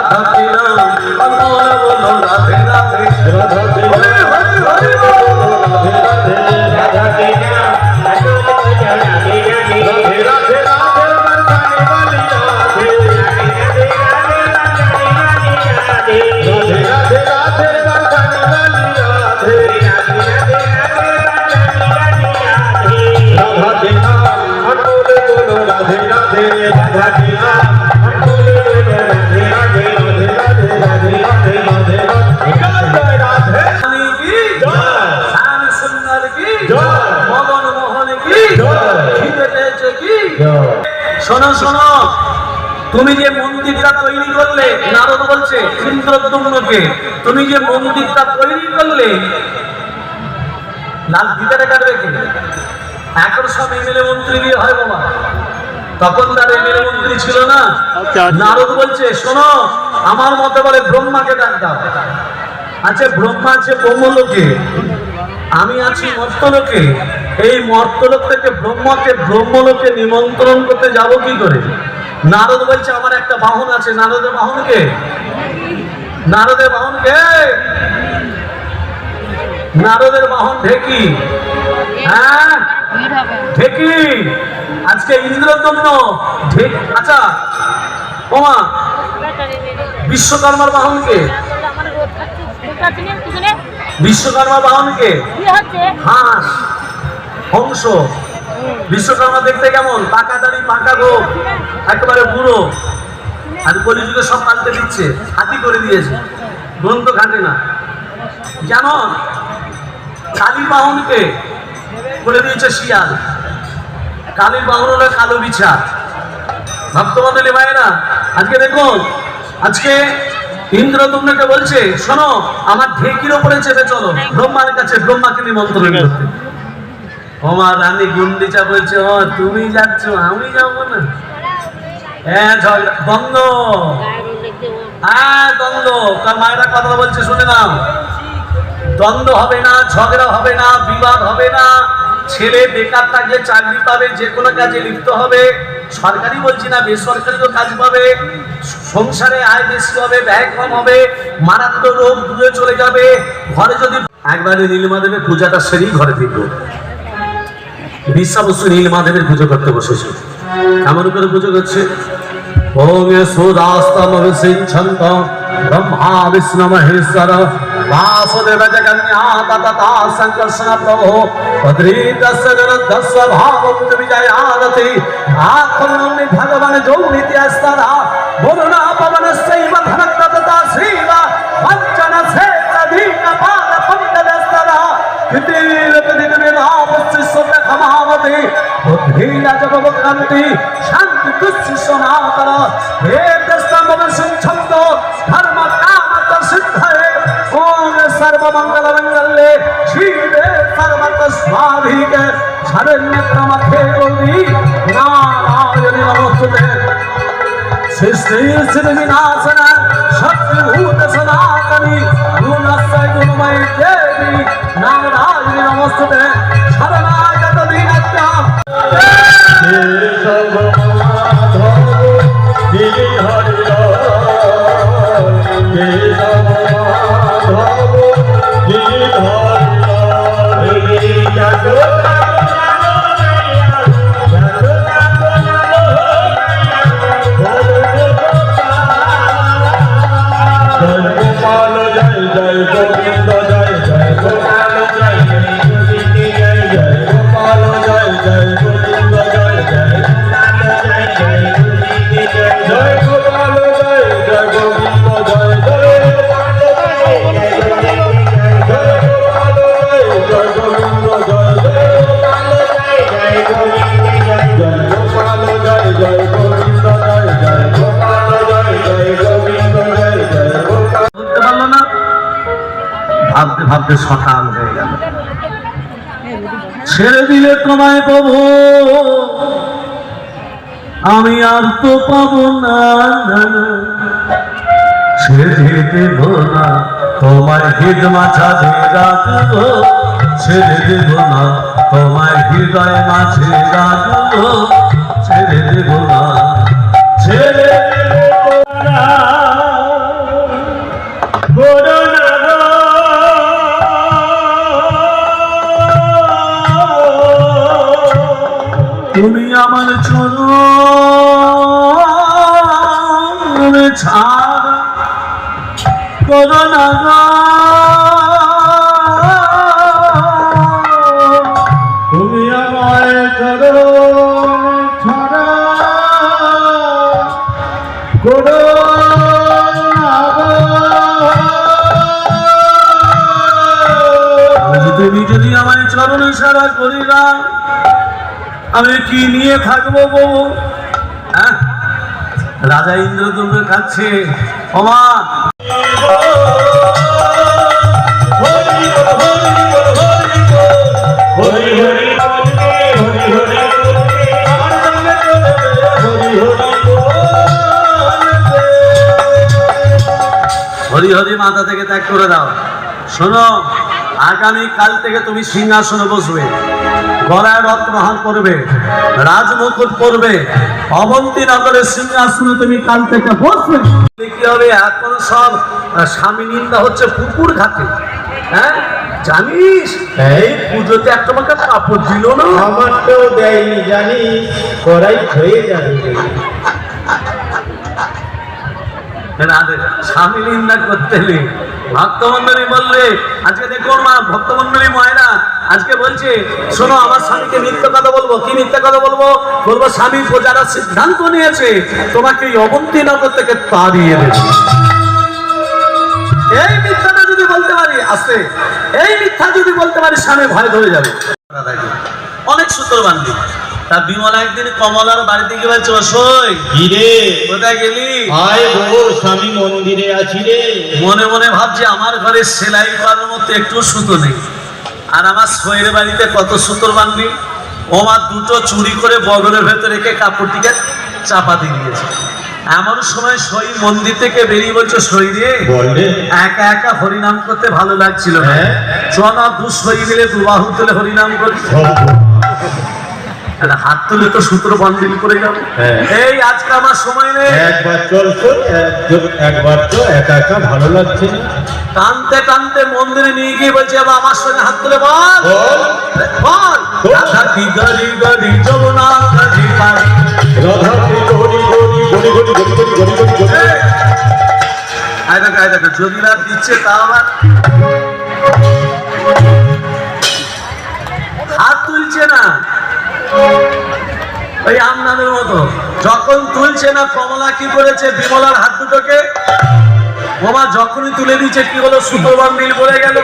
রাধা কৃষ্ণ বলো বলো রাধে রাধে রাধা কৃষ্ণ হরি হরি রাধে রাধে রাধা কৃষ্ণ রাধে রাধে রাধে বরসানে वाली राधे राधे राधे राधे बरसाने वाली राधे राधा के नाम अनमोल बोलो राधे राधे राधा के नाम अनमोल बोलो राधे राधे राधे राधे राधे राधे राधे जय राधे की जय श्याम सुंदर की जय मदन मोहन की जय हृदय की जय। শোনো শোনো, তুমি যে মন্দিরটা তৈরি করলে, নারদ বলছে ইন্দ্রদ্যুম্নকে, তুমি যে মন্দিরটা তৈরি করলে, লাল ভিতরে কাটবে কি? এখন সব এমএলএ মন্ত্রী দিয়ে হয় বাবা, তখন তার এমএলএ মন্ত্রী ছিল না। নারদ বলছে শোনো, আমার মতে বলে ব্রহ্মাকে ডাক দাও। আচ্ছা ব্রহ্মা আছে ব্রহ্মলোকে, আমি আছি মর্তলোকে, এই মর্তলোক থেকে ব্রহ্মাকে ব্রহ্মলোকে নিমন্ত্রণ করতে যাব কি করে? নারদ বলছে আমার একটা বাহন আছে। নারদের বাহনকে, নারদের বাহনকে, নারদের বাহন ঢেকি। হ্যাঁ ঢেকি। আজকে ইন্দ্রদ্যুম্ন ঢেকি। আচ্ছা ওমা, বিশ্বকর্মার বাহনকে, বিশ্বকর্মার বাহনকে হাঁস হংস। বিশ্বকর্মা দেখতে কেমন? পাকা দাড়ি, পাকা গোপ, একেবারে বুড়ো। আর কলিযুগে সব পাল্টে দিচ্ছে, হাতি করে দিয়েছে, গ্রন্থ ঘাটে না। যেমন কালী বাহনকে বলে দিয়েছে শিয়াল, কালীর বাহন হলো কালো বিছা। ভক্তমন্ডলী ভাইরা, আজকে দেখুন, আজকে ইন্দ্রদ্যুম্নকে বলছে শোনো, আমার ঢেকির ওপরে চেপে চলো ব্রহ্মার কাছে, ব্রহ্মাকে নিমন্ত্রণ করতে। আমার রানী গুন্ডিচা বলছে ও তুমি যাচ্ছ, আমি যাবো না। হ্যাঁ দ্বন্দ্ব, হ্যাঁ দ্বন্দ্ব। তার মায়েরা কথা বলছে শুনে নাও, দ্বন্দ্ব হবে না, ঝগড়া হবে না, বিবাদ হবে না। ছেলে বেকার থাকলে চাকরি পাবে, যে কোনো কাজে লিপ্ত হবে, সরকারি বলছি না বেসরকারিও কাজ পাবে, সংসারে আয় বেশি হবে, ব্যয় কম হবে, মারাত্মক রোগ দূরে চলে যাবে। ঘরে যদি একবারে নীলমাদেবের পূজাটা সেরেই ঘরে ফিরবো। বিশ্বাবস্তু নীলমাদেবের পুজো করতে বসেছে, এমন করে পুজো করছে ওম সুদাস্তম বিসিঞ্ছন্ত ব্রহ্মা বিষ্ণু মহেশ্বর वासुदेव जगन्नाथ तथा संकर्षण प्रभो पद्रीतस्य जरद्धस्य भावं विजयानति आत्मनि भगवान जो नित्यस्तरा वरुणा पवनस्यैव धनत्तता श्रीवा वञ्चन से तदीन पाद पंकजस्तरा कृतिर्पदिविनावस्तिस्वत खमावति बुद्धिया जब वक्रन्ति शान्ति तुस्य सनातन हे दस्तमव सुच्छन्द धर्म काम सिद्धये ओम सर्वमंगल मंगले शिवे सर्वत स्वाधिके शरण्य क्रमखे गौरी नारायण नमोस्तुते सृष्टि स्थिति विनाशन शक्तिभूत सनातनी गुणस्य गुणमयी देवी नारायण नमोस्तुते शरणागत दीनत्या केशव माधव गिरि हरि केशव माधव गिरि हरि गोपाल जय जय गोविंद जय जय गोपाल जय जय गोपाल जय जय गोविंद जय जय जय गोपाल जय जय गोविंद जय जय ভাবতে ভাবতে সকাল হয়ে গেল। ছেড়ে দিলে তোমায় প্রভু আমি আর তো পাবো না, ছেড়ে দেব না তোমায় হৃদয় মাঝে রাখবো, ছেড়ে দেব না তোমায় হৃদয় মাঝে রাখবো, ছেড়ে দেব না, ছেড়ে দেব না আমার চরণ ছাড় করো না গো, তুমি আমার চরণ ছাড়া করো না গো। তুমি যদি আমার চরণ ছাড়া করি না, আমি কি নিয়ে থাকবো বউ? হ্যাঁ, রাজা ইন্দ্রদম্ন খাচ্ছে। ওমা হরি হরি মাথা থেকে ত্যাগ করে দাও। শোনো, আগামী কাল থেকে তুমি সিংহাসনে বসবে, গলায় রত্নহার পরবে, রাজমুকুট পরবে, অবন্তী নগরের সিংহাসনে তুমি কাল থেকে বসবে। কি হবে? এখন সব স্বামী নিন্দা হচ্ছে পুকুর ঘাটে। হ্যাঁ জানিস, এই পুজোতে একটা আমাকে কাপড় দিল না। আমারটাও দেয়নি জানিস, করাই হয়ে যাবে। স্বামী নিন্দা করতে নেই। ভক্তমন্ডলী বললে, আজকে দেখুন মা, ভক্তমন্ডলী মায়েরা আজকে বলছে, শোনো আমার স্বামীকে মিথ্যা কথা বলবো। কি মিথ্যা কথা বলবো? বলবো স্বামী প্রজারা সিদ্ধান্ত নিয়েছে তোমাকে এই অবন্তী নগর থেকে তাড়িয়ে দেবে। এই মিথ্যাটা যদি বলতে পারি, আসতে এই মিথ্যা যদি বলতে পারি, স্বামী ভয় ধরে যাবে। অনেক সূত্র বান্ধি। তা বিমলা একদিন কমলার বাড়িতে গিয়ে বলছে, সই হিরে কোথায় গেলি? আয় বউ, স্বামী মন্দিরে আছি রে। মনে মনে ভাবছে আমার ঘরে সেলাই করার মতো একটু সুতো নেই, আর আমার সইয়ের বাড়িতে কত সুতোর বান্ধি। ওমা দুটো চুরি করে বগলের ভেতরে রেখে কাপড়টিকে চাপা দিয়ে দিয়েছে। এমন সময় সই মন্দির থেকে বেরিয়ে বলছে, সই রে একা একা হরিনাম করতে ভালো লাগছিল না, চনা দু সই মিলে দুবাহু তুলে হরিনাম করি। হাত তুলে তো সূত্র বান্ধিল করে যাবে। এই আজকে আমার সময় নেই, একবার চল, একবার তো একা একা ভালো লাগছে না। টানতে টানতে মন্দিরে নিয়ে গিয়ে বলছে, আমার সঙ্গে হাত তুলে বল বল, রাধা কি গরি গরি যমুনা নদী পারি, রাধা কি গরি গরি গরি গরি গরি গরি গরি গরি গরি। আয় দেখো যদি রাত দিচ্ছে তা আবার হাত তুলছে না, ওই আমনাদের মতো। যখন তুলছে না, কমলা কি করেছে, বিমলার হাত দুটোকে ওমা যখনই তুলে দিচ্ছে, কি হলো, সুতো বান্ডিল পড়ে গেল।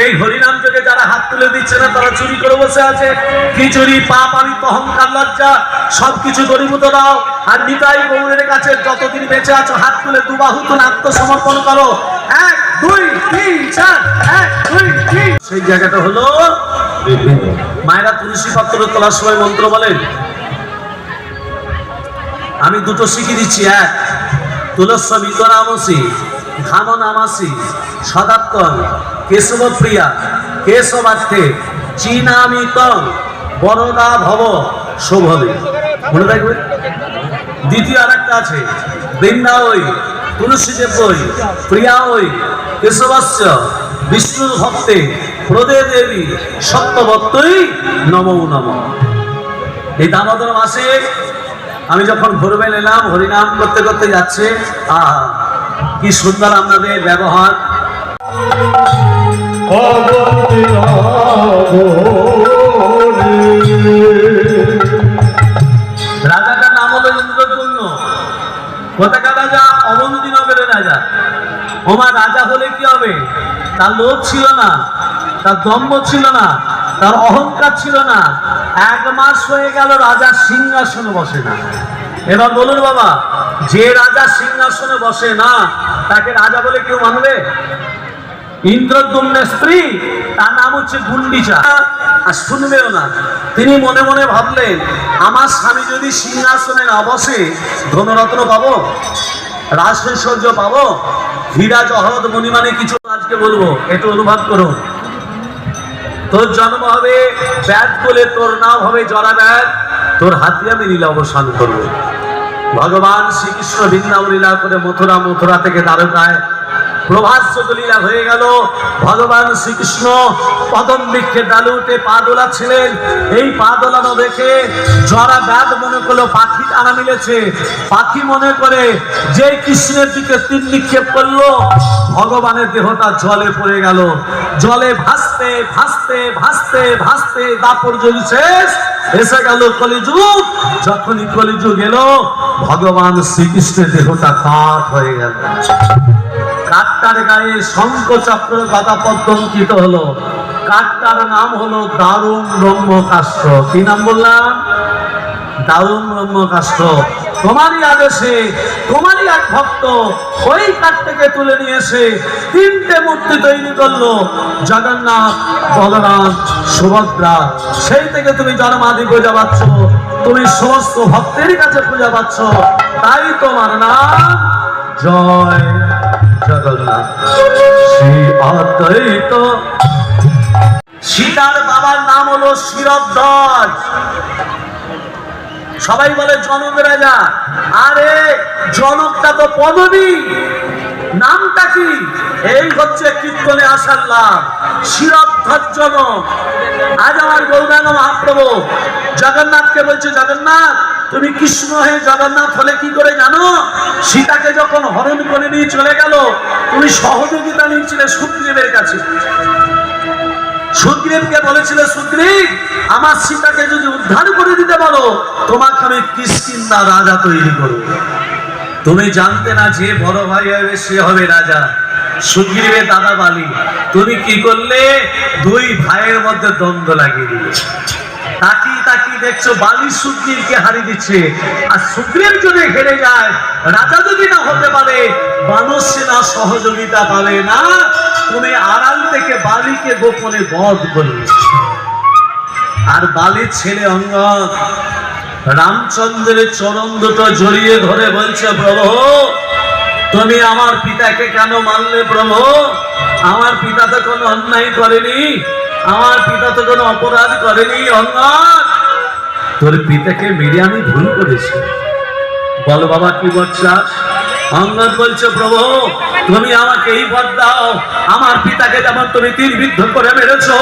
এই হরিনাম যোগে যারা হাত তুলে দিচ্ছে না, তারা চুরি করে বসে আছে। কি চুরি? পাপ, আমি অহংকার, লজ্জা সবকিছু দরিভূত দাও। আর নিতাই গৌরের কাছে যতদিন বেঁচে আছো, হাত তুলে দুবাহু তুলে আত্মসমর্পণ করো। 1 2 3 4, 1 2 3। সেই জায়গাটা হলো মায়েরা তুলসী পাত্র তোলার সময় মন্ত্র বলেন। আমি দুটো শিখিয়ে দিচ্ছি। 1 তুলস্বমিত নামসি ধাম নামাসি সদাত্তন কেশবপ্রিয়া কেশবার্থে চিনামিতং বরদা ভব শোভবে। মনে রাখবে। দ্বিতীয় আরেকটা আছে, বৃন্দা ওই তুলসীদেব ওই প্রিয়া ওই কেশবাস্য বিষ্ণুর ভক্তে প্রদে দেবী সত্যবত্তই নমো নমঃ। এই দামোদর মাসে আমি যখন ভোরবেলা এলাম, হরিনাম করতে করতে যাচ্ছে, কি সুন্দর আপনাদের ব্যবহার। রাজাটার নাম হলো ইন্দ্রদম্ন। কোথাকার রাজা? অবন্তী নগরের রাজা। ওমা রাজা হলে কি হবে? তার লোভ ছিল না, তার দম্ভ ছিল না, তার অহংকার ছিল না। 1 মাস হয়ে গেল রাজা সিংহাসনে বসে না। এবার বলুন বাবা, যে রাজা সিংহাসনে বসে না, তাকে রাজা বলে কেউ মানবে? ইন্দ্রদম্নের স্ত্রী, তার নাম হচ্ছে গুন্ডিচা, আর শুনবেও না। তিনি মনে মনে ভাবলেন, আমার স্বামী যদি সিংহাসনে না বসে, ধনরত্ন পাবো, রাজৈশ্বর্য পাবো, হীরা জহরত মণিমানে কিছু আজকে বলবো, একটু অনুভব করুন। তোর জন্ম হবে ব্যাধ বলে, তোর নাম হবে জরা ব্যাধ, তোর হাতে আমি লীলা অবসান করবো। ভগবান শ্রীকৃষ্ণ বৃন্দাবন লীলা করে মথুরা থেকে দ্বারকায় প্রভাস্বত লীলা হয়ে গেল। ভগবান শ্রীকৃষ্ণ কদম বৃক্ষের ডালে উঠে পা দোলাচ্ছিলেন। এই পা দোলানো দেখে জরা ব্যাধ মনে করলো পাখি টানা মিলেছে। পাখি মনে করে যে কৃষ্ণের দিকে তীর নিক্ষেপ করলো, ভগবানের দেহটা জলে পড়ে গেল। জলে ভাসতে ভাসতে ভাসতে ভাসতে দাপর যুগ শেষ, এসে গেল কলিযুগ। যখনই কলিযুগ এলো, ভগবান শ্রীকৃষ্ণের দেহটা কাঠ হয়ে গেল। কাঠটার গায়ে শঙ্খ চক্র গদা পদ্ম অঙ্কিত হলো। কাঠটার নাম হলো দারুণ ব্রহ্মকাষ্ঠ। কি নাম বললাম? দারুণ ব্রহ্মকাষ্ঠ। তোমারই আদেশে তোমারই এক ভক্ত ওই কাঠ থেকে তুলে নিয়ে এসে 3টে মূর্তি তৈরি করলো, জগন্নাথ, বলরাম, সুভদ্রা। সেই থেকে তুমি জন্মাদি পূজা পাচ্ছ, তুমি সমস্ত ভক্তের কাছে পূজা পাচ্ছ, তাই তোমার নাম জয় জগন্নাথ শ্রী অদ্বৈত। সীতার বাবার নাম হলো শিরধ্বজ। সবাই বলে জনক রাজা, আরে জনকটা তো পদবী, নামটা কি? এই হচ্ছে কীর্তনে আসার লাভ, শিরধ্বজ জনক। আজ আমার গৌরাঙ্গ মহাপ্রভু জগন্নাথকে বলছে, জগন্নাথ তুমি কৃষ্ণ হয়ে জগন্নাথ হলে কি করে জানো? সীতাকে যখন হরণ করে নিয়ে চলে গেল, তুমি সহযোগিতা নিয়েছিলে সুগ্রীবের কাছে। সুগ্রীবকে বলেছিল, সুগ্রীব আমার সীতাকে যদি উদ্ধার করে দিতে পারো, তোমাকে আমি কিষ্কিন্ধা রাজা তৈরি করব। তুমি জানতে না যে বড় ভাই হবে সে হবে রাজা। সুগ্রীবের দাদা বালি, তুমি কি করলে? 2 ভাইয়ের মধ্যে দ্বন্দ্ব লাগিয়ে দিলে। তাকিয়ে তাকিয়ে দেখছো বালি সুগ্রীবকে হারিয়ে দিচ্ছে। আর সুগ্রীব যদি হেরে যায়, রাজা যদি না হতে পারে, বানর সেনা সহযোগিতা পাবে না। তুমি আড়াল থেকে বালিকে গোপনে বধ করলে। আর বালির ছেলে অঙ্গদ রামচন্দ্রের চরণ দুটো জড়িয়ে ধরে বলছে, প্রভু তুমি আমার পিতাকে কেন মারলে? প্রভু আমার পিতা তো কোনো অন্যায় করেনি, আমার পিতা তো কোনো অপরাধ করেনি। অঙ্গদ তোর পিতাকে মেরে আমি ভুল করেছি, বল বাবা কি বলছাস? অঙ্গদ বলছে, প্রভু তুমি আমাকে এই বর দাও, আমার পিতাকে যেমন তুমি তীরবিদ্ধ করে মেরেছো,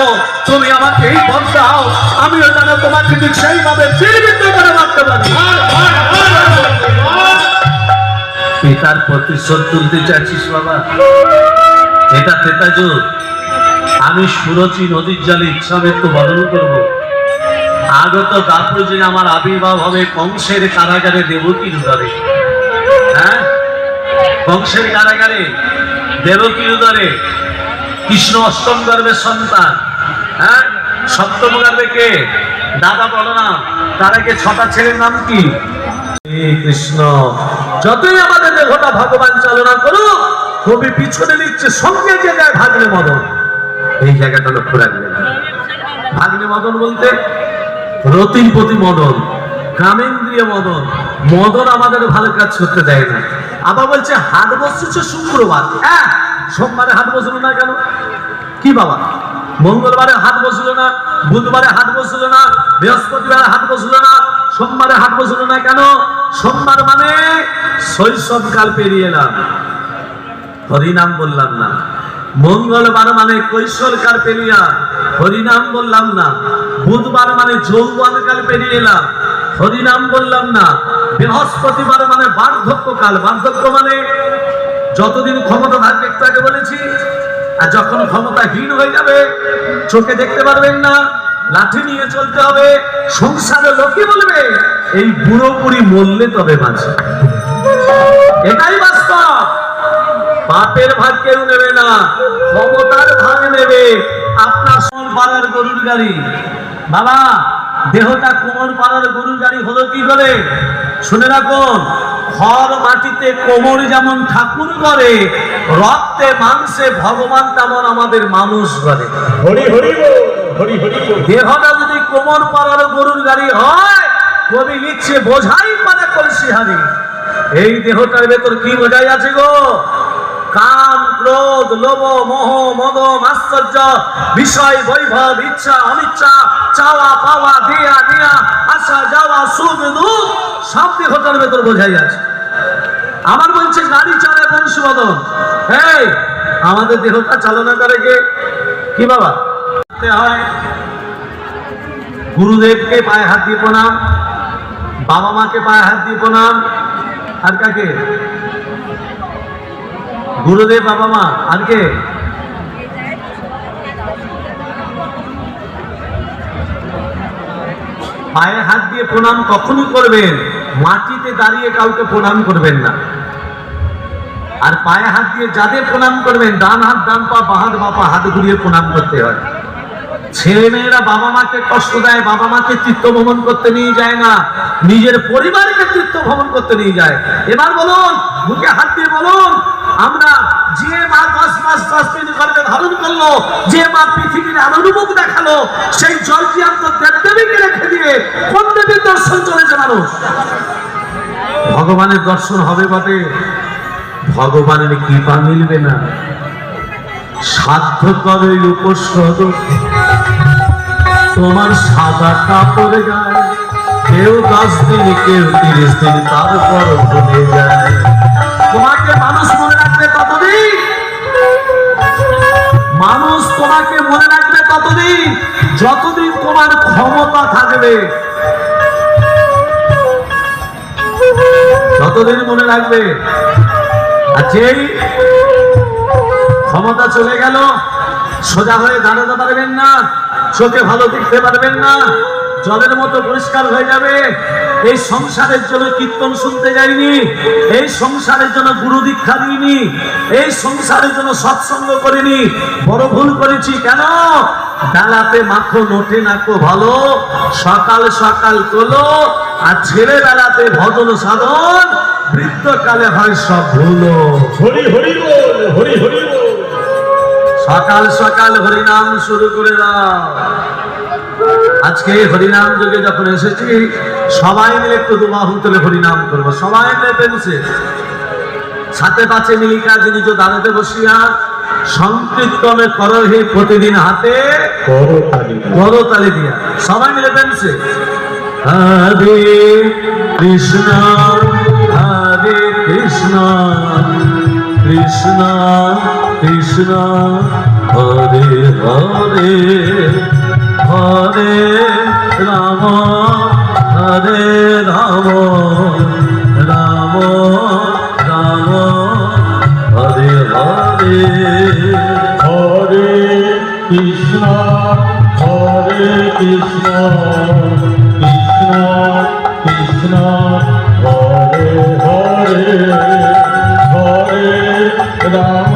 তুমি আমাকে এই বর দাও, আমিও যেন তোমাকে ঠিক সেইভাবে তীরবিদ্ধ করে মারতে পারি। পিতার প্রতিশোধ তুলতে চাইছিস বাবা? এটা ত্রেতাযুগ। আমি সুরচি নদীর জলে ইচ্ছা মৃত্যু বরণ করবো। আগত দাপুর দিন আমার আবির্ভাব হবে কংসের কারাগারে, দেবকীর উদরে। হ্যাঁ, কংসের কারাগারে, দেবকীর উদরে। কৃষ্ণ অষ্টম গর্ভের সন্তান। হ্যাঁ, সপ্তম গর্ভে কে? দাদা বলরাম। তার আগে 6টা ছেলের নাম কি? কৃষ্ণ। যতই আমাদের দেহটা ভগবান চালনা করুক, কবি পিছনে নিচ্ছে সঙ্গে যে যায় ভাগ্নে মদন। এই জায়গাটা লক্ষ্য রাখবেন। ভাগ্নে মদন বলতে রতির প্রতি মদন, কামেন্দ্রীয় মদন। মদন আমাদের ভালো কাজ করতে দেয় না। আবার বলছে হাট বসছে শুক্রবার। হ্যাঁ, সোমবারে হাট বসলো না কেন? কি বাবা, মঙ্গলবারে হাট বসলো না, বুধবারে হাট বসলো না, বৃহস্পতিবারে হাট বসলো না, সোমবারে হাট বসলো না কেন? সোমবার মানে শৈশবকাল পেরিয়ে এলাম, হরিনাম বললাম না। মঙ্গলবার মানে কৈশোরকাল পেরিয়ে হরিনাম বললাম না। বুধবার মানে যৌবনকাল পেরিয়ে এলাম, হরিনাম বললাম না। বৃহস্পতিবার মানে বার্ধক্যকাল। বার্ধক্য মানে যতদিন ক্ষমতা থাকবে, একটু আগে বলেছি। আর যখন ক্ষমতাহীন হয়ে যাবে, চোখে দেখতে পারবেন না, লাঠি নিয়ে চলতে হবে, সংসারে লোকে বলবে এই বুড়ো বুড়ি মরলে তবে বাঁচে। এটাই বাস্তব। বাপের ভাগ কেউ নেবে না, ক্ষমতার ভাগ নেবে। আপনার পাড়ার গরুর গাড়ি। বাবা, দেহটা কোমর পাড়ার গরুর গাড়ি হলো কি করে? শুনে রাখুন, খড় মাটিতে কোমর যেমন ঠাকুর করে, রক্তে মাংসে ভগবান তেমন আমাদের মানুষ করে। হরি হরি বল, হরি হরি বল। দেহটা যদি কোমর পাড়ার গরুর গাড়ি হয়, কবি লিখছে বোঝাই পারে কলসি হারি। এই দেহটার ভেতর কি বোঝাই আছে গো? কাম, ক্রোধ, লোভ, মোহ, মদ, আশ্চর্য, বিষয়, বৈভব, ইচ্ছা, অনিচ্ছা, চাওয়া পাওয়া, দেয়া নেয়া, আসা যাওয়া, সুখ দুঃখ, সব দেহটার ভেতর বোঝাই আছে। আমার বলছে গাড়ি চালায় বংশীবদন। এই আমাদের দেহটা চালনা করে কে? কি বাবা? হয় গুরুদেবকে পায়ে হাত দিয়ে প্রণাম, বাবা মাকে পায়ে হাত দিয়ে প্রণাম, আর কাকে? গুরুদেব, বাবা মা, আর কে? পায়ে হাত দিয়ে প্রণাম কখনই করবেন, মাটিতে দাঁড়িয়ে কাউকে প্রণাম করবেন না। আর পায়ে হাত দিয়ে যাদের প্রণাম করবেন, ডান হাত ডান পা, বাঁ হাত বাঁ পা, হাত ঘুরিয়ে প্রণাম করতে হয়। ছেলে মেয়েরা বাবা মাকে কষ্ট দেয়, বাবা মাকে তীর্থ ভ্রমণ করতে নিয়ে যায় না, নিজের পরিবারকে তীর্থ ভ্রমণ করতে নিয়ে যায়। এবার বলুন, বুকে হাত দিয়ে বলুন, আমরা যে মা 10 মাস 10 দিন গর্ভে ধারণ করলো, যে মা পৃথিবীর আলোর মুখ দেখালো, সেই জলজিয়ান্ত দেবদেবীকে রেখে দিয়ে কোন দেবীর দর্শন চলেছে মানুষ? ভগবানের দর্শন হবে বটে, ভগবানের কৃপা মিলবে না। সাধ্য করে উপসদ তোমার সাদা কাপড় গায়ে, কেউ 10 দিন কেউ 30 দিন, তারপর ভুলে যায়। তোমাকে মানুষ মনে রাখবে ততদিন, মানুষ তোমাকে মনে রাখবে ততদিন যতদিন তোমার ক্ষমতা থাকবে, ততদিন মনে রাখবে। আর যেই ক্ষমতা চলে গেল, সোজা হয়ে দাঁড়াতে পারবেন না, চোখে ভালো দেখতে পারবেন না, জলের মতো পরিষ্কার হয়ে যাবে। এই সংসারের জন্য কীর্তন শুনতে যাইনি, এই সংসারের জন্য গুরু দীক্ষা দিইনি, এই সংসারের জন্য সৎসঙ্গ করিনি, বড় ভুল করেছি। কেন? বেলাতে মাখো নোটে নাকো ভালো, সকাল সকাল তোলো, আর ছেলেবেলাতে ভজন সাধন, বৃদ্ধকালে হয় সব ভুলো। হরি হরি বল, হরি হরি বল। সকাল সকাল হরিনাম শুরু করে দাও। আজকে হরিনাম যুগে যখন এসেছি, সবাই মিলে একটু দুবাহু তুলে হরিনাম করবো, সবাই মিলে পেনছে সাথে পাচ্ছে মিলিকা যিনি যে দাঁড়াতে বসিয়া সংকীর্তনে করহে প্রতিদিন হাতে করতালি দিয়া, সবাই মিলে পেনছে হরে কৃষ্ণ হরে কৃষ্ণ কৃষ্ণ কৃষ্ণ হরে হরে হরে রাম হরে রাম রাম রাম হরে হরে। হরে কৃষ্ণ হরে কৃষ্ণ কৃষ্ণ কৃষ্ণ হরে হরে হরে রাম